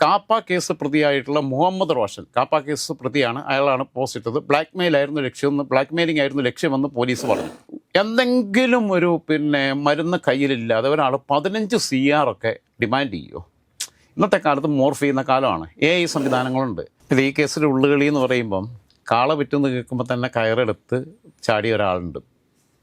KAAPA case പ്രതിയായിട്ടുള്ള Muhammad Roshan, KAAPA case പ്രതിയാണ്, അയാളാണ് post ഇട്ടത്. ബ്ലാക്ക് മെയിലിംഗ് ആയിരുന്നു ലക്ഷ്യമെന്ന് പോലീസ് പറഞ്ഞു. എന്തെങ്കിലും ഒരു മരുന്ന് കയ്യിലില്ലാതെ ഒരാൾ 15 CR ഒക്കെ ഡിമാൻഡ് ചെയ്യുമോ? ഇന്നത്തെ കാലത്ത് മോർഫ് ചെയ്യുന്ന കാലമാണ്. AI സംവിധാനങ്ങളുണ്ട്. ഇത് ഈ കേസിൽ ഉള്ളുകളി എന്ന് പറയുമ്പം കാള വിറ്റെന്ന് കേൾക്കുമ്പോൾ തന്നെ കയറെടുത്ത് ചാടിയ ഒരാളുണ്ട്,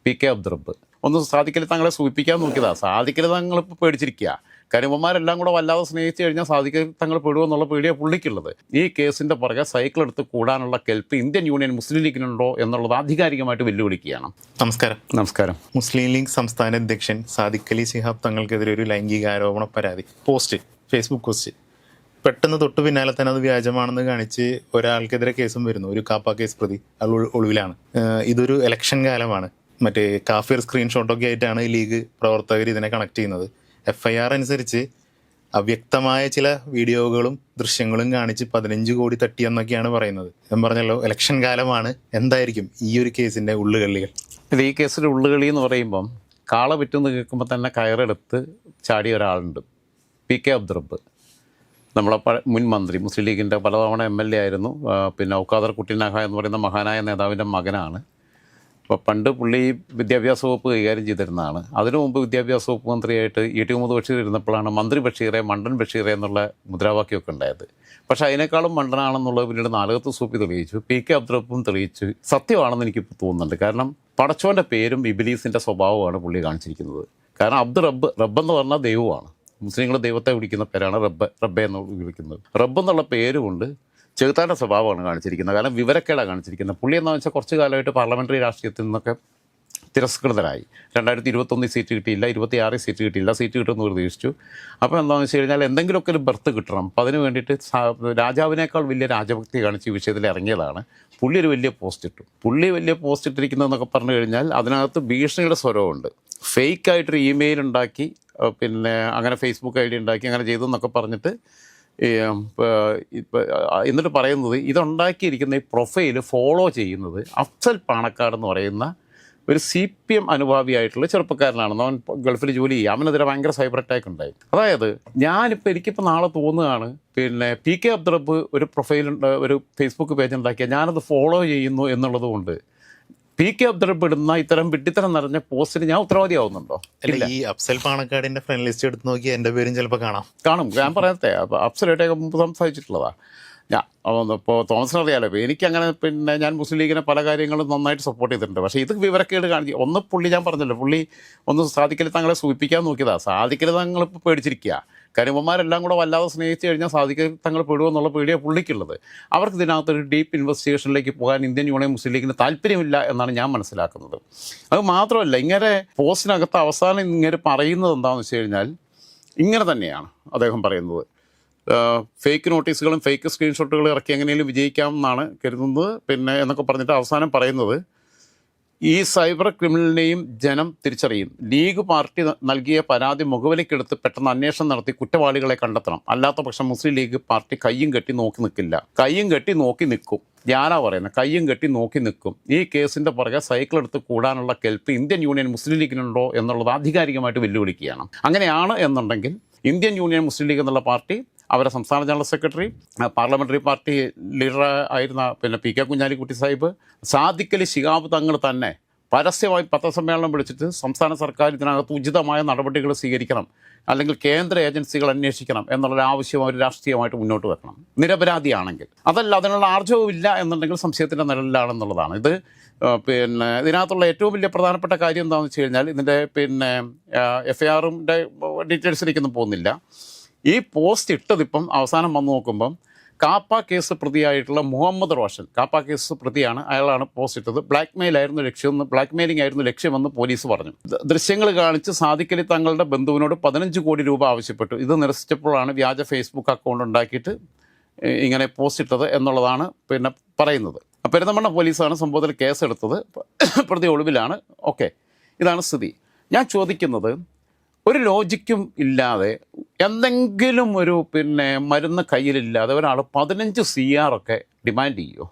PK അബ്ദുറബ്ബ്. ഒന്ന് സാദിഖലി തങ്ങളെ സൂചിപ്പിക്കാൻ നോക്കിയതാ. സാദിഖലി തങ്ങളിപ്പോൾ പേടിച്ചിരിക്കുക. കരുമന്മാരെല്ലാം കൂടെ വല്ലാതെ സ്നേഹിച്ചു കഴിഞ്ഞാൽ സാദിഖലി തങ്ങൾ പെടുമെന്നുള്ള പേടിയാണ് പുള്ളിക്കുള്ളത്. ഈ കേസിൻ്റെ പുറകെ സൈക്കിൾ എടുത്ത് കൂടാനുള്ള കെൽപ്പ് ഇന്ത്യൻ യൂണിയൻ മുസ്ലിം ലീഗിനുണ്ടോ എന്നുള്ളത് ആധികാരികമായിട്ട് വെല്ലുവിളിക്കുകയാണ്. നമസ്കാരം. മുസ്ലിം ലീഗ് സംസ്ഥാന അധ്യക്ഷൻ സാദിഖലി ശിഹാബ് തങ്ങൾക്കെതിരെ ഒരു ലൈംഗികാരോപണ പരാതി ഫേസ്ബുക്ക് പോസ്റ്റ്. പെട്ടെന്ന് തൊട്ട് പിന്നാലെ തന്നെ അത് വ്യാജമാണെന്ന് കാണിച്ച് ഒരാൾക്കെതിരെ കേസും വരുന്നു. ഒരു കാപ്പ കേസ് പ്രതി ആൾ ഒളിവിലാണ്. ഇതൊരു ഇലക്ഷൻ കാലമാണ്. മറ്റേ കാഫിർ സ്ക്രീൻഷോട്ടൊക്കെ ആയിട്ടാണ് ലീഗ് പ്രവർത്തകർ ഇതിനെ കണക്ട് ചെയ്യുന്നത്. FIR അനുസരിച്ച് അവ്യക്തമായ ചില വീഡിയോകളും ദൃശ്യങ്ങളും കാണിച്ച് 15 കോടി തട്ടിയെന്നൊക്കെയാണ് പറയുന്നത്. ഞാൻ പറഞ്ഞല്ലോ, ഇലക്ഷൻ കാലമാണ്. എന്തായിരിക്കും ഈ ഒരു കേസിൻ്റെ ഉള്ളുകളികൾ? ഇത് ഈ കേസിൻ്റെ ഉള്ളുകളി എന്ന് പറയുമ്പം കാള വിറ്റെന്ന് കേൾക്കുമ്പോൾ തന്നെ കയറെടുത്ത് ചാടിയ ഒരാളുണ്ട്, PK അബ്ദുറബ്ബ്. നമ്മളെ മുൻ മന്ത്രി, മുസ്ലിം ലീഗിൻ്റെ പലതവണ MLA ആയിരുന്നു. ഔക്കാദർ കുട്ടിനാഹ എന്ന് പറയുന്ന മഹാനായ നേതാവിൻ്റെ മകനാണ്. അപ്പോൾ പണ്ട് പുള്ളി വിദ്യാഭ്യാസ വകുപ്പ് കൈകാര്യം ചെയ്തിരുന്നതാണ്. അതിനു മുമ്പ് വിദ്യാഭ്യാസ വകുപ്പ് മന്ത്രിയായിട്ട് ET മുഹമ്മദ് ബഷീർ ഇരുന്നപ്പോഴാണ് മന്ത്രി ബഷീറെ, മണ്ടൻ ബഷീറെ എന്നുള്ള മുദ്രാവാക്യമൊക്കെ ഉണ്ടായത്. പക്ഷേ അതിനേക്കാളും മണ്ടനാണെന്നുള്ളത് പിന്നീട് നാലകത്ത് സൂപ്പി തെളിയിച്ചു, PK അബ്ദുറബ്ബും തെളിയിച്ചു. സത്യമാണെന്ന് എനിക്കിപ്പോൾ തോന്നുന്നുണ്ട്. കാരണം പടച്ചോൻ്റെ പേരും ഇബിലീസിൻ്റെ സ്വഭാവമാണ് പുള്ളി കാണിച്ചിരിക്കുന്നത്. കാരണം റബ്ബെന്ന് പറഞ്ഞാൽ ദൈവമാണ്. മുസ്ലിങ്ങൾ ദൈവത്തെ വിളിക്കുന്ന പേരാണ് റബ്ബെ എന്ന് വിളിക്കുന്നത്. റബ്ബ് എന്നുള്ള പേരുകൊണ്ട് ചെകുത്താൻ്റെ സ്വഭാവമാണ് കാണിച്ചിരിക്കുന്നത്. കാരണം വിവരക്കേടാണ് കാണിച്ചിരിക്കുന്നത്. പുള്ളി എന്ന് വെച്ചാൽ കുറച്ച് കാലമായിട്ട് പാർലമെൻ്ററി രാഷ്ട്രീയത്തിൽ നിന്നൊക്കെ തിരസ്കൃതരായി. 2021 സീറ്റ് കിട്ടിയില്ല, 26 സീറ്റ് കിട്ടിയില്ല, സീറ്റ് കിട്ടുമെന്ന് പ്രതീക്ഷിച്ചു. അപ്പോൾ എന്താണെന്ന് വെച്ച് കഴിഞ്ഞാൽ എന്തെങ്കിലുമൊക്കെ ഒരു ബർത്ത് കിട്ടണം. അപ്പോൾ അതിന് വേണ്ടിയിട്ട് രാജാവിനേക്കാൾ വലിയ രാജഭക്തി കാണിച്ച് ഈ വിഷയത്തിൽ ഇറങ്ങിയതാണ്. പുള്ളി ഒരു വലിയ പോസ്റ്റ് ഇട്ടു. വലിയ പോസ്റ്റ് ഇട്ടിരിക്കുന്നതെന്നൊക്കെ പറഞ്ഞു കഴിഞ്ഞാൽ അതിനകത്ത് ഭീഷണിയുടെ സ്വരമുണ്ട്. ഫേക്കായിട്ടൊരു ഇമെയിൽ ഉണ്ടാക്കി, അങ്ങനെ ഫേസ്ബുക്ക് ID ഉണ്ടാക്കി, അങ്ങനെ ചെയ്തു എന്നൊക്കെ പറഞ്ഞിട്ട് എന്നിട്ട് പറയുന്നത് ഇതുണ്ടാക്കിയിരിക്കുന്ന ഈ പ്രൊഫൈല് ഫോളോ ചെയ്യുന്നത് അഫ്സൽ പാണക്കാട് എന്ന് പറയുന്ന ഒരു CPM അനുഭാവിയായിട്ടുള്ള ചെറുപ്പക്കാരനാണെന്ന്. അവൻ ഗൾഫിൽ ജോലി ചെയ്യും. അവനെതിരെ ഭയങ്കര സൈബർ അറ്റാക്ക് ഉണ്ടായി. അതായത് എനിക്കിപ്പോൾ നാളെ തോന്നുകയാണ്, PK അബ്ദുറബ്ബ് ഒരു ഒരു ഫേസ്ബുക്ക് പേജ് ഉണ്ടാക്കിയാൽ ഞാനത് ഫോളോ ചെയ്യുന്നു എന്നുള്ളത് കൊണ്ട് PK അബ്ദുറബ്ബ് ഇടുന്ന ഇത്തരം വിഡ്ഢിത്തരം നിറഞ്ഞ പോസ്റ്റിന് ഞാൻ ഉത്തരവാദിയാവുന്നുണ്ടോ? ഈ അഫ്സൽ പാണക്കാടിന്റെ ഫ്രണ്ട് ലിസ്റ്റ് എടുത്ത് നോക്കി എൻ്റെ പേരും ചിലപ്പോൾ കാണും. ഞാൻ പറയത്തെ അഫ്സലായിട്ടൊക്കെ മുമ്പ് സംസാരിച്ചിട്ടുള്ളതാണ്. ഇപ്പോൾ തോമസിന് അറിയാലോ. എനിക്കങ്ങനെ ഞാൻ മുസ്ലിം ലീഗിനെ പല കാര്യങ്ങളും നന്നായിട്ട് സപ്പോർട്ട് ചെയ്തിട്ടുണ്ട്. പക്ഷേ ഇത് വിവരക്കേട് കാണിച്ച് പുള്ളി ഞാൻ പറഞ്ഞല്ലോ, പുള്ളി സാദിഖലി തങ്ങളെ സൂചിപ്പിക്കാൻ നോക്കിയതാണ്. സാദിഖലി തങ്ങളിപ്പോൾ പേടിച്ചിരിക്കുക. കരുമന്മാരെല്ലാം കൂടെ വല്ലാതെ സ്നേഹിച്ചു കഴിഞ്ഞാൽ സാദിഖലി തങ്ങൾ പെടുമെന്നുള്ള പേടിയാണ് പുള്ളിക്കുള്ളത്. അവർക്ക് ഇതിനകത്തൊരു ഡീപ്പ് ഇൻവെസ്റ്റിഗേഷനിലേക്ക് പോകാൻ ഇന്ത്യൻ യൂണിയൻ മുസ്ലിം ലീഗിന് താല്പര്യമില്ല എന്നാണ് ഞാൻ മനസ്സിലാക്കുന്നത്. അത് മാത്രമല്ല, ഇങ്ങനെ പോസ്റ്റിനകത്ത് അവസാനം ഇങ്ങനെ പറയുന്നത് എന്താണെന്ന് വെച്ച് കഴിഞ്ഞാൽ ഇങ്ങനെ തന്നെയാണ് അദ്ദേഹം പറയുന്നത്. ഫേക്ക് നോട്ടീസുകളും ഫേക്ക് സ്ക്രീൻഷോട്ടുകളും ഇറക്കി എങ്ങനെയും വിജയിക്കാമെന്നാണ് കരുതുന്നത്. എന്നൊക്കെ പറഞ്ഞിട്ട് അവസാനം പറയുന്നത്, ഈ സൈബർ ക്രിമിനലിനെയും ജനം തിരിച്ചറിയും. ലീഗ് പാർട്ടി നൽകിയ പരാതി മുഖവിലക്കെടുത്ത് പെട്ടെന്ന് അന്വേഷണം നടത്തി കുറ്റവാളികളെ കണ്ടെത്തണം. അല്ലാത്ത പക്ഷം മുസ്ലിം ലീഗ് പാർട്ടി കയ്യും കെട്ടി നോക്കി നിൽക്കില്ല. കയ്യും കെട്ടി നോക്കി നിൽക്കും. ഞാനാ പറയുന്നത്, കയ്യും കെട്ടി നോക്കി നിൽക്കും. ഈ കേസിൻ്റെ പുറകെ സൈക്കിൾ എടുത്ത് കൂടാനുള്ള കെൽപ്പ് ഇന്ത്യൻ യൂണിയൻ മുസ്ലിം ലീഗിനുണ്ടോ എന്നുള്ളത് ആധികാരികമായിട്ട് വെല്ലുവിളിക്കുകയാണ്. അങ്ങനെയാണ് എന്നുണ്ടെങ്കിൽ ഇന്ത്യൻ യൂണിയൻ മുസ്ലിം ലീഗ് എന്നുള്ള പാർട്ടി, അവരുടെ സംസ്ഥാന general secretary, parliamentary party leader ആയിരുന്ന PK കുഞ്ഞാലിക്കുട്ടി സാഹിബ്, സാദിഖലി ശിഹാബ് തങ്ങൾ തന്നെ പരസ്യമായി പത്രസമ്മേളനം വിളിച്ചിട്ട് സംസ്ഥാന സർക്കാർ ഇതിനകത്ത് ഉചിതമായ നടപടികൾ സ്വീകരിക്കണം, അല്ലെങ്കിൽ കേന്ദ്ര ഏജൻസികൾ അന്വേഷിക്കണം എന്നുള്ളൊരു ആവശ്യം അവർ രാഷ്ട്രീയമായിട്ട് മുന്നോട്ട് വെക്കണം. നിരപരാധിയാണെങ്കിൽ അതല്ല, അതിനുള്ള ആർജവും ഇല്ല എന്നുണ്ടെങ്കിൽ സംശയത്തിൻ്റെ നിഴലിലാണെന്നുള്ളതാണ്. ഇത് ഇതിനകത്തുള്ള ഏറ്റവും വലിയ പ്രധാനപ്പെട്ട കാര്യം എന്താണെന്ന് വെച്ച് കഴിഞ്ഞാൽ ഇതിൻ്റെ FIR-ൻ്റെ ഡീറ്റെയിൽസിലേക്കൊന്നും പോകുന്നില്ല. ഈ പോസ്റ്റ് ഇട്ടതിപ്പം അവസാനം വന്ന് നോക്കുമ്പം കാപ്പ കേസ് പ്രതിയായിട്ടുള്ള മുഹമ്മദ് റോഷൻ, കാപ്പ കേസ് പ്രതിയാണ്, അയാളാണ് പോസ്റ്റ് ഇട്ടത്. ബ്ലാക്ക് മെയിലിംഗ് ആയിരുന്നു ലക്ഷ്യമെന്ന് പോലീസ് പറഞ്ഞു. ദൃശ്യങ്ങൾ കാണിച്ച് സാദിഖലി തങ്ങളുടെ ബന്ധുവിനോട് 15 കോടി രൂപ ആവശ്യപ്പെട്ടു. ഇത് നിരസിച്ചപ്പോഴാണ് വ്യാജ ഫേസ്ബുക്ക് അക്കൗണ്ട് ഉണ്ടാക്കിയിട്ട് ഇങ്ങനെ പോസ്റ്റ് ഇട്ടത് എന്നുള്ളതാണ് പറയുന്നത്. പെരിന്തൽമണ്ണ പോലീസാണ് സംഭവത്തിൽ കേസെടുത്തത്. പ്രതി ഒളിവിലാണ്. ഓക്കെ, ഇതാണ് സ്ഥിതി. ഞാൻ ചോദിക്കുന്നത്, ഒരു ലോജിക്കും ഇല്ലാതെ എന്തെങ്കിലും ഒരു മരുന്ന് കയ്യിലില്ലാതെ ഒരാൾ 15 CR ഒക്കെ ഡിമാൻഡ് ചെയ്യുമോ?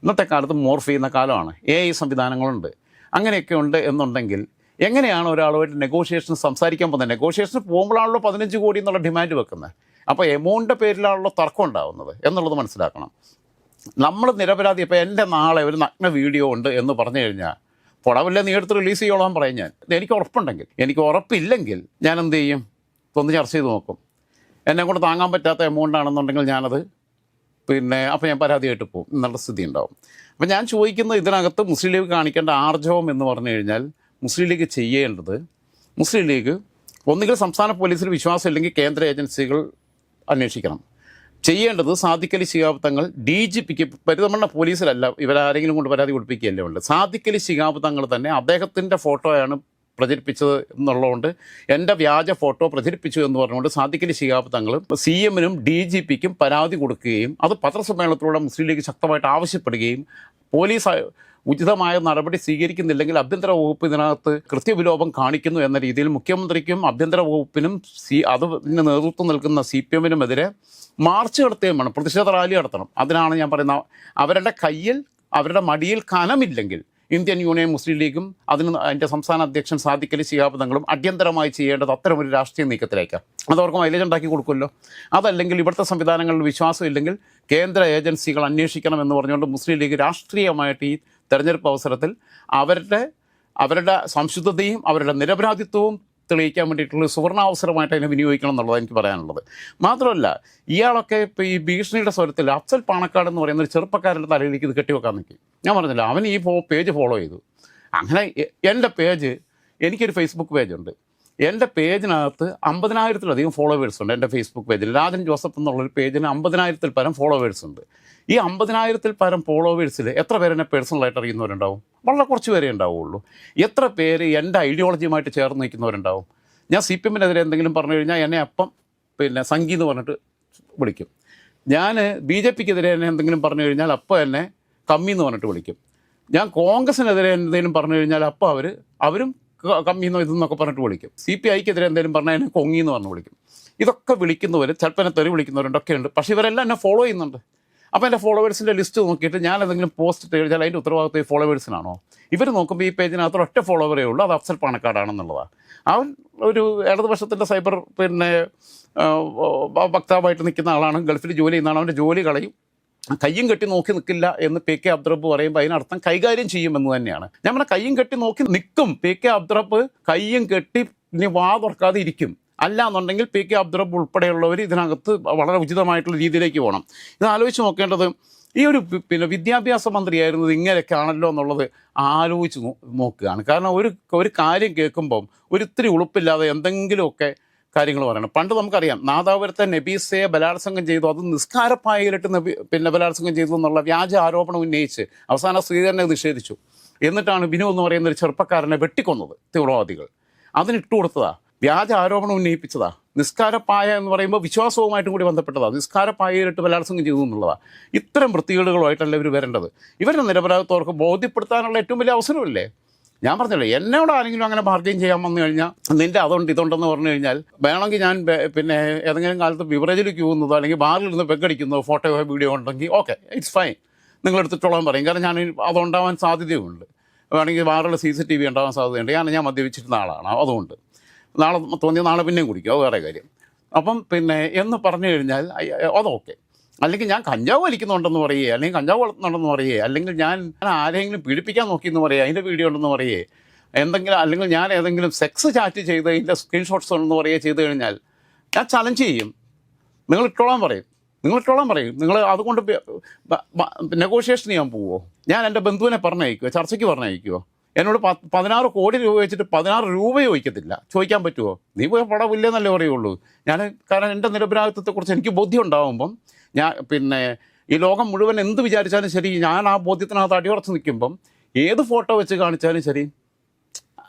ഇന്നത്തെ കാലത്ത് മോർഫ് ചെയ്യുന്ന കാലമാണ്. AI സംവിധാനങ്ങളുണ്ട്. അങ്ങനെയൊക്കെ ഉണ്ട് എന്നുണ്ടെങ്കിൽ എങ്ങനെയാണ് ഒരാളുമായിട്ട് നെഗോഷിയേഷൻ സംസാരിക്കാൻ പോകുന്നത്? നെഗോഷിയേഷന് പോകുമ്പോഴാണല്ലോ 15 കോടി എന്നുള്ള ഡിമാൻഡ് വെക്കുന്നത്. അപ്പോൾ എമൗണ്ടിൻ്റെ പേരിലാണല്ലോ തർക്കം ഉണ്ടാകുന്നത് എന്നുള്ളത് മനസ്സിലാക്കണം. നമ്മൾ നിരപരാധി. ഇപ്പോൾ എൻ്റെ നാളെ ഒരു നഗ്ന വീഡിയോ ഉണ്ട് എന്ന് പറഞ്ഞു കഴിഞ്ഞാൽ പുടവില്ല നീ എടുത്ത് റിലീസ് ചെയ്യോളാൻ പറയും ഞാൻ. എനിക്ക് ഉറപ്പുണ്ടെങ്കിൽ. എനിക്ക് ഉറപ്പില്ലെങ്കിൽ ഞാൻ എന്ത് ചെയ്യും? ഒന്ന് ചർച്ച ചെയ്ത് നോക്കും. എന്നെ കൊണ്ട് താങ്ങാൻ പറ്റാത്ത എമൗണ്ട് ആണെന്നുണ്ടെങ്കിൽ ഞാനത് അപ്പോൾ ഞാൻ പരാതിയായിട്ട് പോകും എന്നുള്ള സ്ഥിതി ഉണ്ടാവും. അപ്പോൾ ഞാൻ ചോദിക്കുന്നത്, ഇതിനകത്ത് മുസ്ലിം ലീഗ് കാണിക്കേണ്ട ആർജവം എന്ന് പറഞ്ഞു കഴിഞ്ഞാൽ, മുസ്ലിം ലീഗ് ചെയ്യേണ്ടത്, മുസ്ലിം ലീഗ് ഒന്നുകിൽ സംസ്ഥാന പോലീസിൽ വിശ്വാസം ഇല്ലെങ്കിൽ കേന്ദ്ര ഏജൻസികൾ അന്വേഷിക്കണം. ചെയ്യേണ്ടത് സാദിഖ് അലി ശിഹാബ് തങ്ങൾ DGPക്ക് പരിതമണ്ണ പോലീസിലല്ല, ഇവരാരെങ്കിലും കൊണ്ട് പരാതി കൊടുപ്പിക്കുകയല്ലേ ഉണ്ട്. സാദിഖ് അലി ശിഹാബ് തങ്ങൾ തന്നെ അദ്ദേഹത്തിൻ്റെ ഫോട്ടോയാണ് പ്രചരിപ്പിച്ചത് എന്നുള്ളതുകൊണ്ട്, എൻ്റെ വ്യാജ ഫോട്ടോ പ്രചരിപ്പിച്ചു എന്ന് പറഞ്ഞുകൊണ്ട് സാദിഖ് അലി ശിഹാബ് തങ്ങൾ CMനും DGPക്കും പരാതി കൊടുക്കുകയും അത് പത്രസമ്മേളനത്തിലൂടെ മുസ്ലിം ലീഗ് ശക്തമായിട്ട് ആവശ്യപ്പെടുകയും പോലീസ് ഉചിതമായ നടപടി സ്വീകരിക്കുന്നില്ലെങ്കിൽ ആഭ്യന്തര വകുപ്പ് ഇതിനകത്ത് കൃത്യവിലോപം കാണിക്കുന്നു എന്ന രീതിയിൽ മുഖ്യമന്ത്രിക്കും ആഭ്യന്തര വകുപ്പിനും അതിന് നേതൃത്വം നൽകുന്ന CPMനുമെതിരെ മാർച്ച് നടത്തുകയും വേണം, പ്രതിഷേധ റാലി നടത്തണം. അതിനാണ് ഞാൻ പറയുന്നത്, അവരുടെ മടിയിൽ കനമില്ലെങ്കിൽ ഇന്ത്യൻ യൂണിയൻ മുസ്ലിം ലീഗും അതിൻ്റെ സംസ്ഥാന അധ്യക്ഷൻ സാദിഖ് അലി ശിഹാബ് തങ്ങളും അടിയന്തരമായി ചെയ്യേണ്ടത് അത്തരമൊരു രാഷ്ട്രീയ നീക്കത്തിലേക്കാണ്. അതവർക്ക് മൈലേജ് ഉണ്ടാക്കി കൊടുക്കുമല്ലോ. അതല്ലെങ്കിൽ ഇവിടുത്തെ സംവിധാനങ്ങളിൽ വിശ്വാസം ഇല്ലെങ്കിൽ കേന്ദ്ര ഏജൻസികൾ അന്വേഷിക്കണം എന്ന് പറഞ്ഞുകൊണ്ട് മുസ്ലിം ലീഗ് രാഷ്ട്രീയമായിട്ട് ഈ തെരഞ്ഞെടുപ്പ് അവസരത്തിൽ അവരുടെ സംശുദ്ധതയും അവരുടെ നിരപരാധിത്വവും തെളിയിക്കാൻ വേണ്ടിയിട്ടുള്ള സുവർണാവസരമായിട്ട് അതിനെ വിനിയോഗിക്കണം എന്നുള്ളത് എനിക്ക് പറയാനുള്ളത്. മാത്രമല്ല, ഇയാളൊക്കെ ഇപ്പോൾ ഈ ഭീഷണിയുടെ സ്വരത്തിൽ അഫ്സൽ പാണക്കാട് എന്ന് പറയുന്ന ഒരു ചെറുപ്പക്കാരൻ്റെ തലയിലേക്ക് ഇത് കെട്ടിവെക്കാൻ നിൽക്കി. ഞാൻ പറഞ്ഞില്ല, അവൻ ഈ പേജ് ഫോളോ ചെയ്തു. അങ്ങനെ എൻ്റെ പേജ്, എനിക്കൊരു ഫേസ്ബുക്ക് പേജുണ്ട്. എൻ്റെ പേജിനകത്ത് 50,000-ലധികം ഫോളോവേഴ്സ് ഉണ്ട്. എൻ്റെ ഫേസ്ബുക്ക് പേജിൽ രാജൻ ജോസഫ് എന്നുള്ളൊരു പേജിന് 50,000-ൽ പരം ഫോളോവേഴ്സ് ഉണ്ട്. ഈ 50,000-ൽ പരം ഫോളോവേഴ്സിൽ എത്ര പേര് എന്നെ പേഴ്സണലായിട്ട് അറിയുന്നവരുണ്ടാവും? വളരെ കുറച്ച് പേരേ ഉണ്ടാവുള്ളൂ. എത്ര പേര് എൻ്റെ ഐഡിയോളജിയുമായിട്ട് ചേർന്ന് നിൽക്കുന്നവരുണ്ടാവും? ഞാൻ CPMനെതിരെ എന്തെങ്കിലും പറഞ്ഞു കഴിഞ്ഞാൽ എന്നെ അപ്പം സംഘി എന്ന് പറഞ്ഞിട്ട് വിളിക്കും. ഞാൻ BJPക്കെതിരെ എന്നെ എന്തെങ്കിലും പറഞ്ഞു കഴിഞ്ഞാൽ അപ്പോൾ എന്നെ കമ്മി എന്ന് പറഞ്ഞിട്ട് വിളിക്കും. ഞാൻ കോൺഗ്രസിനെതിരെ എന്തെങ്കിലും പറഞ്ഞു കഴിഞ്ഞാൽ അപ്പോൾ അവരും കമ്മിന്നോ ഇതെന്നൊക്കെ പറഞ്ഞിട്ട് വിളിക്കും. CPIക്കെതിരെ എന്തെങ്കിലും പറഞ്ഞാൽ എന്നെ കൊങ്ങി എന്ന് പറഞ്ഞ് വിളിക്കും. ഇതൊക്കെ വിളിക്കുന്നവർ, ചിലപ്പോൾ എന്നെ തെറി വിളിക്കുന്നവരുണ്ടൊക്കെ ഉണ്ട്. പക്ഷേ ഇവരെല്ലാം എന്നെ ഫോളോ ചെയ്യുന്നുണ്ട്. അപ്പോൾ എൻ്റെ ഫോളോവേഴ്സിൻ്റെ ലിസ്റ്റ് നോക്കിയിട്ട് ഞാൻ എന്തെങ്കിലും പോസ്റ്റ് ഇട്ട് കഴിഞ്ഞാൽ അതിൻ്റെ ഉത്തരവാദിത്വം ഈ ഫോളോവേഴ്സിനാണോ? ഇവർ നോക്കുമ്പോൾ ഈ പേജിനകത്ത് ഒറ്റ ഫോളോവറേ ഉള്ളൂ, അത് അഫ്സൽ പാണക്കാടാണെന്നുള്ളതാണ്. അവൻ ഒരു ഇടതുപക്ഷത്തിൻ്റെ സൈബർ വക്താവായിട്ട് നിൽക്കുന്ന ആളാണ്, ഗൾഫിൽ ജോലി ചെയ്യുന്നതാണ്. അവൻ്റെ ജോലി കളയും, കയ്യും കെട്ടി നോക്കി നിൽക്കില്ല എന്ന് PK അബ്ദുറബ്ബ് പറയുമ്പോൾ അതിനർത്ഥം കൈകാര്യം ചെയ്യുമെന്ന് തന്നെയാണ്. ഞാൻ പറഞ്ഞ കയ്യും കെട്ടി നോക്കി നിൽക്കും. PK അബ്ദുറബ്ബ് കയ്യും കെട്ടി ഇനി വാ തുറക്കാതെ ഇരിക്കും. അല്ല എന്നുണ്ടെങ്കിൽ PK അബ്ദുറബ്ബ് ഉൾപ്പെടെയുള്ളവർ ഇതിനകത്ത് വളരെ ഉചിതമായിട്ടുള്ള രീതിയിലേക്ക് പോകണം. ഇത് ആലോചിച്ച് നോക്കേണ്ടത്, ഈ ഒരു വിദ്യാഭ്യാസ മന്ത്രിയായിരുന്നത് ഇങ്ങനെയൊക്കെ ആണല്ലോ എന്നുള്ളത് ആലോചിച്ച് നോക്കുകയാണ്. കാരണം ഒരു കാര്യം കേൾക്കുമ്പം ഒരിത്തിരി ഉളുപ്പില്ലാതെ എന്തെങ്കിലുമൊക്കെ കാര്യങ്ങൾ പറയണം. പണ്ട് നമുക്കറിയാം, നാദാപുരത്തെ നബീസയെ ബലാത്സംഗം ചെയ്തു, അത് നിസ്കാരപ്പായയിലിട്ട് ബലാത്സംഗം ചെയ്തു എന്നുള്ള വ്യാജ ആരോപണം ഉന്നയിച്ച് അവസാന സ്വീകരണ നിഷേധിച്ചു. എന്നിട്ടാണ് ബിനു എന്ന് പറയുന്ന ഒരു ചെറുപ്പക്കാരനെ വെട്ടിക്കൊന്നത് തീവ്രവാദികൾ. അതിനിട്ട് കൊടുത്തതാ, വ്യാജ ആരോപണം ഉന്നയിപ്പിച്ചതാ. നിസ്കാരപ്പായ എന്ന് പറയുമ്പോൾ വിശ്വാസവുമായിട്ടും കൂടി ബന്ധപ്പെട്ടതാണ്. നിസ്കാരപ്പായയിലിട്ട് ബലാത്സംഗം ചെയ്തു എന്നുള്ളതാണ്. ഇത്തരം വൃത്തികേടുകളുമായിട്ടല്ല ഇവർ വരേണ്ടത്. ഇവരുടെ നിരപരാധിത്വർക്ക് ബോധ്യപ്പെടുത്താനുള്ള ഏറ്റവും വലിയ അവസരമല്ലേ? ഞാൻ പറഞ്ഞല്ലോ, എന്നോട് ആരെങ്കിലും അങ്ങനെ ബാർഗെയിൻ ചെയ്യാൻ വന്നു കഴിഞ്ഞാൽ, നിൻ്റെ അതുണ്ട് ഇതുണ്ടെന്ന് പറഞ്ഞു കഴിഞ്ഞാൽ, വേണമെങ്കിൽ ഞാൻ ഏതെങ്കിലും കാലത്ത് ബിവറേജിൽ ക്യൂന്നതോ അല്ലെങ്കിൽ ബാറിൽ നിന്ന് പെക്കടിക്കുന്നതോ ഫോട്ടോയോ വീഡിയോ ഉണ്ടെങ്കിൽ ഓക്കെ, ഇറ്റ്സ് ഫൈൻ, നിങ്ങളെടുത്തിട്ടോളാൻ പറയും. കാരണം ഞാൻ അതുണ്ടാവാൻ സാധ്യതയുണ്ട്. വേണമെങ്കിൽ ബാറിൽ CCTV ഉണ്ടാവാൻ സാധ്യതയുണ്ട്. ഞാൻ മദ്യപിച്ചിരുന്ന ആളാണ്, അതുകൊണ്ട് നാളെ പിന്നെയും കുടിക്കും, അത് വേറെ കാര്യം. അപ്പം എന്ന് പറഞ്ഞു കഴിഞ്ഞാൽ അതൊക്കെ. അല്ലെങ്കിൽ ഞാൻ കഞ്ചാവ് വലിക്കുന്നുണ്ടെന്ന് പറയുകയെ, അല്ലെങ്കിൽ കഞ്ചാവ് വളർത്തുന്നുണ്ടെന്ന് പറയുകയെ, അല്ലെങ്കിൽ ഞാൻ ആരെങ്കിലും പീഡിപ്പിക്കാൻ നോക്കിയെന്ന് പറയുക, അതിൻ്റെ വീഡിയോ ഉണ്ടെന്ന് പറയുകയെ, അല്ലെങ്കിൽ ഞാൻ ഏതെങ്കിലും സെക്സ് ചാറ്റ് ചെയ്ത് അതിൻ്റെ സ്ക്രീൻഷോട്ട്സ് ഉണ്ടെന്ന് പറയുകയോ ചെയ്ത് കഴിഞ്ഞാൽ ഞാൻ ചലഞ്ച് ചെയ്യും. നിങ്ങൾ ഇട്ടോളാൻ പറയും. നിങ്ങൾ അതുകൊണ്ട് നെഗോഷിയേഷൻ ചെയ്യാൻ പോവുമോ? ഞാൻ എൻ്റെ ബന്ധുവിനെ പറഞ്ഞയക്കുമോ? ചർച്ചയ്ക്ക് പറഞ്ഞയക്കുമോ? എന്നോട് 16 കോടി രൂപ വെച്ചിട്ട് 16 രൂപ ചോദിക്കത്തില്ല. ചോദിക്കാൻ പറ്റുമോ? നീ പോയി പടമില്ലെന്നല്ലേ പറയുള്ളൂ. കാരണം എൻ്റെ നിരപരാധിത്വത്തെക്കുറിച്ച് എനിക്ക് ബോധ്യം ഉണ്ടാകുമ്പം ഈ ലോകം മുഴുവൻ എന്ത് വിചാരിച്ചാലും ശരി, ഞാൻ ആ ബോധ്യത്തിനകത്ത് അടിയുറച്ച് നിൽക്കുമ്പം ഏത് ഫോട്ടോ വെച്ച് കാണിച്ചാലും ശരി,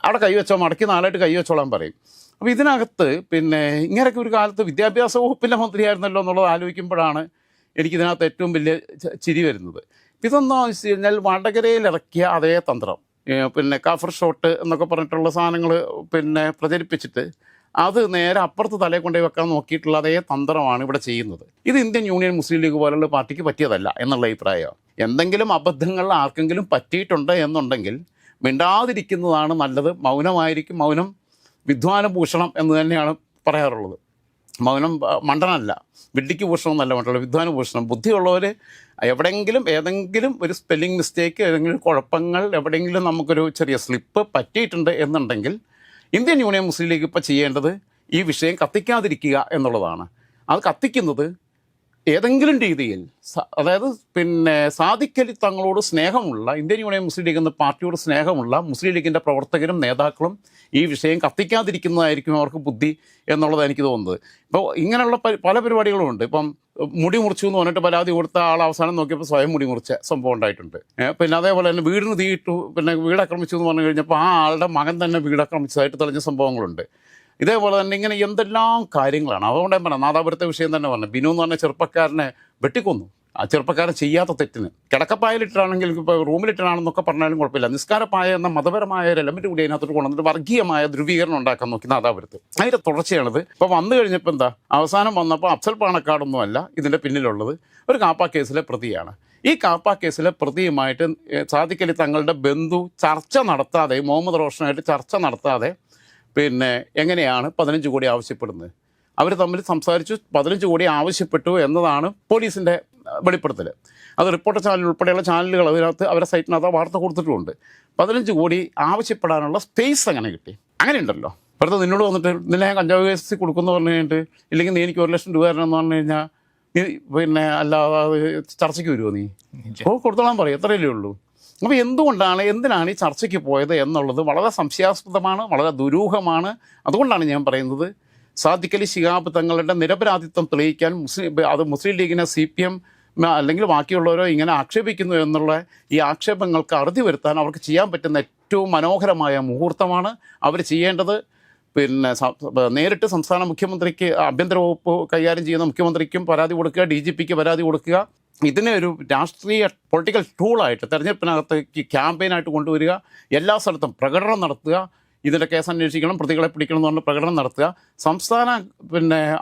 അവിടെ കൈവച്ചോ, മടക്കി നാലായിട്ട് കൈവച്ചോളാൻ പറയും. അപ്പോൾ ഇതിനകത്ത് ഇങ്ങനെയൊക്കെ ഒരു കാലത്ത് വിദ്യാഭ്യാസ വകുപ്പിൻ്റെ മന്ത്രിയായിരുന്നല്ലോ എന്നുള്ളത് ആലോചിക്കുമ്പോഴാണ് എനിക്കിതിനകത്ത് ഏറ്റവും വലിയ ചിരി വരുന്നത്. ഇതെന്താണെന്ന് വെച്ച് കഴിഞ്ഞാൽ വടകരയിൽ ഇറക്കിയ അതേ തന്ത്രം, കാഫർ ഷോട്ട് എന്നൊക്കെ പറഞ്ഞിട്ടുള്ള സാധനങ്ങൾ പ്രചരിപ്പിച്ചിട്ട് അത് നേരെ അപ്പുറത്ത് തലയിൽ കൊണ്ടുപോയി വെക്കാൻ നോക്കിയിട്ടുള്ള അതേ തന്ത്രമാണ് ഇവിടെ ചെയ്യുന്നത്. ഇത് ഇന്ത്യൻ യൂണിയൻ മുസ്ലിം ലീഗ് പോലുള്ള പാർട്ടിക്ക് പറ്റിയതല്ല എന്നുള്ള അഭിപ്രായം. എന്തെങ്കിലും അബദ്ധങ്ങൾ ആർക്കെങ്കിലും പറ്റിയിട്ടുണ്ട് എന്നുണ്ടെങ്കിൽ മിണ്ടാതിരിക്കുന്നതാണ് നല്ലത്. മൗനം വിദ്വാനഭൂഷണം എന്ന് തന്നെയാണ് പറയാറുള്ളത്. മൗനം മണ്ടനല്ല, വിഡ്ഢിക്ക് ഭൂഷണം എന്നല്ല മറ്റുള്ള വിദ്വാന് ഭൂഷണം. ബുദ്ധിയുള്ളവർ എവിടെയെങ്കിലും ഏതെങ്കിലും ഒരു സ്പെല്ലിംഗ് മിസ്റ്റേക്ക്, ഏതെങ്കിലും കുഴപ്പങ്ങൾ, എവിടെയെങ്കിലും നമുക്കൊരു ചെറിയ സ്ലിപ്പ് പറ്റിയിട്ടുണ്ട് എന്നുണ്ടെങ്കിൽ ഇന്ത്യൻ യൂണിയൻ മുസ്ലിം ലീഗ് ഇപ്പോൾ ചെയ്യേണ്ടത് ഈ വിഷയം കത്തിക്കാതിരിക്കുക എന്നുള്ളതാണ്. അത് കത്തിക്കുന്നത് ഏതെങ്കിലും രീതിയിൽ അതായത് സാദിഖ് അലി തങ്ങളോട് സ്നേഹമുള്ള, ഇന്ത്യൻ യൂണിയൻ മുസ്ലിം ലീഗ് എന്ന പാർട്ടിയോട് സ്നേഹമുള്ള മുസ്ലിം ലീഗിൻ്റെ പ്രവർത്തകരും നേതാക്കളും ഈ വിഷയം കത്തിക്കാതിരിക്കുന്നതായിരിക്കും അവർക്ക് ബുദ്ധി എന്നുള്ളത് എനിക്ക് തോന്നുന്നത്. ഇപ്പോൾ ഇങ്ങനെയുള്ള പല പരിപാടികളും ഉണ്ട്. ഇപ്പം മുടി മുറിച്ചു എന്ന് പറഞ്ഞിട്ട് പരാതി കൊടുത്ത ആൾ അവസാനം നോക്കിയപ്പോൾ സ്വയം മുടി മുറിച്ച സംഭവം ഉണ്ടായിട്ടുണ്ട്. പിന്നെ അതേപോലെ തന്നെ വീടിന് തീയിട്ടു, പിന്നെ വീടാക്രമിച്ചു എന്ന് പറഞ്ഞു കഴിഞ്ഞപ്പോൾ ആ ആളുടെ മകൻ തന്നെ വീടാക്രമിച്ചതായിട്ട് തെളിഞ്ഞ സംഭവങ്ങളുണ്ട്. ഇതേപോലെ തന്നെ ഇങ്ങനെ എന്തെല്ലാം കാര്യങ്ങളാണ്. അതുകൊണ്ട് ഞാൻ പറഞ്ഞത് നാദാപുരത്തെ വിഷയം തന്നെ പറഞ്ഞു. ബിനു എന്ന് പറഞ്ഞ ചെറുപ്പക്കാരനെ വെട്ടിക്കൊന്നു. ആ ചെറുപ്പക്കാരൻ ചെയ്യാത്ത തെറ്റിന്. കിടക്കപ്പായലിട്ടാണെങ്കിൽ ഇപ്പോൾ റൂമിലിട്ടാണെന്നൊക്കെ പറഞ്ഞാലും കുഴപ്പമില്ല. നിസ്കാരപ്പായ എന്ന മതപരമായ ഒരു എലമെൻറ്റ് കൂടി അതിനകത്തോട്ട് കൊണ്ടുവന്നിട്ട് വർഗീയമായ ധ്രുവീകരണം ഉണ്ടാക്കാൻ നോക്കി നാദാപുരത്ത്. അതിൻ്റെ തുടർച്ചയാണിത്. ഇപ്പോൾ വന്നു കഴിഞ്ഞപ്പോൾ എന്താ അവസാനം വന്നപ്പോൾ അഫ്സൽ പാണക്കാടൊന്നുമല്ല ഇതിൻ്റെ പിന്നിലുള്ളത്, ഒരു കാപ്പ കേസിലെ പ്രതിയാണ്. ഈ കാപ്പ കേസിലെ പ്രതിയുമായിട്ട് സാദിഖ് അലി തങ്ങളുടെ ബന്ധു ചർച്ച നടത്താതെ, മുഹമ്മദ് റോഷനായിട്ട് ചർച്ച നടത്താതെ എങ്ങനെയാണ് 15 കോടി ആവശ്യപ്പെടുന്നത്? അവർ തമ്മിൽ സംസാരിച്ചു, 15 കോടി ആവശ്യപ്പെട്ടു എന്നതാണ് പോലീസിൻ്റെ വെളിപ്പെടുത്തൽ. അത് റിപ്പോർട്ടർ ചാനൽ ഉൾപ്പെടെയുള്ള ചാനലുകൾ അതിനകത്ത് അവരുടെ സൈറ്റിനകത്ത് വാർത്ത കൊടുത്തിട്ടുമുണ്ട്. 15 കോടി ആവശ്യപ്പെടാനുള്ള സ്പേസ് അങ്ങനെ കിട്ടി. അങ്ങനെ ഉണ്ടല്ലോ, വെറുതെ നിന്നോട് വന്നിട്ട് നിന്നെ ഞാൻ കഞ്ചാവ് കേസിൽ കൊടുക്കുമെന്ന് പറഞ്ഞു കഴിഞ്ഞിട്ട്, ഇല്ലെങ്കിൽ നീ എനിക്ക് 1 ലക്ഷം രൂപ തരണമെന്ന് പറഞ്ഞു കഴിഞ്ഞാൽ നീ അല്ലാതെ ചർച്ചയ്ക്ക് വരുമോ? നീ കൊടുത്തോളാൻ പറയും, എത്രയല്ലേ ഉള്ളൂ. അപ്പോൾ എന്തിനാണ് ഈ ചർച്ചയ്ക്ക് പോയത് എന്നുള്ളത് വളരെ സംശയാസ്പദമാണ്, വളരെ ദുരൂഹമാണ്. അതുകൊണ്ടാണ് ഞാൻ പറയുന്നത് സാദിഖ് അലി ശിഹാബ് തങ്ങളുടെ നിരപരാധിത്വം തെളിയിക്കാൻ മുസ്ലിം ലീഗിനെ CPM അല്ലെങ്കിൽ ബാക്കിയുള്ളവരോ ഇങ്ങനെ ആക്ഷേപിക്കുന്നു എന്നുള്ള ഈ ആക്ഷേപങ്ങൾക്ക് അറുതി വരുത്താൻ അവർക്ക് ചെയ്യാൻ പറ്റുന്ന ഏറ്റവും മനോഹരമായ മുഹൂർത്തമാണ്. അവർ ചെയ്യേണ്ടത് നേരിട്ട് സംസ്ഥാന മുഖ്യമന്ത്രിക്ക്, ആഭ്യന്തര വകുപ്പ് കൈകാര്യം ചെയ്യുന്ന മുഖ്യമന്ത്രിക്കും പരാതി കൊടുക്കുക, DGPക്ക് പരാതി കൊടുക്കുക. ഇതിനെ ഒരു രാഷ്ട്രീയ പൊളിറ്റിക്കൽ ടൂളായിട്ട് തെരഞ്ഞെടുപ്പിനകത്തേക്ക് ക്യാമ്പയിനായിട്ട് കൊണ്ടുവരിക, എല്ലാ സ്ഥലത്തും പ്രകടനം നടത്തുക, ഇതിൻ്റെ കേസ് അന്വേഷിക്കണം, പ്രതികളെ പിടിക്കണം എന്ന് പറഞ്ഞ് പ്രകടനം നടത്തുക. സംസ്ഥാന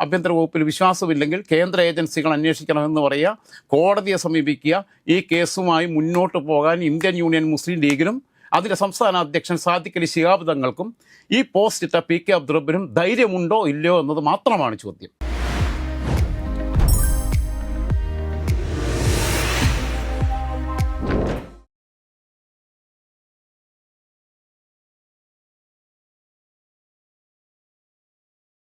ആഭ്യന്തര വകുപ്പിൽ വിശ്വാസമില്ലെങ്കിൽ കേന്ദ്ര ഏജൻസികൾ അന്വേഷിക്കണമെന്ന് പറയുക, കോടതിയെ സമീപിക്കുക. ഈ കേസുമായി മുന്നോട്ട് പോകാൻ ഇന്ത്യൻ യൂണിയൻ മുസ്ലിം ലീഗിനും അതിൻ്റെ സംസ്ഥാന അധ്യക്ഷൻ സാദിഖ് അലി ശിഹാബ് തങ്ങൾക്കും ഈ പോസ്റ്റ് ഇട്ട PK അബ്ദുറബ്ബിനും ധൈര്യമുണ്ടോ ഇല്ലയോ എന്നത് മാത്രമാണ് ചോദ്യം.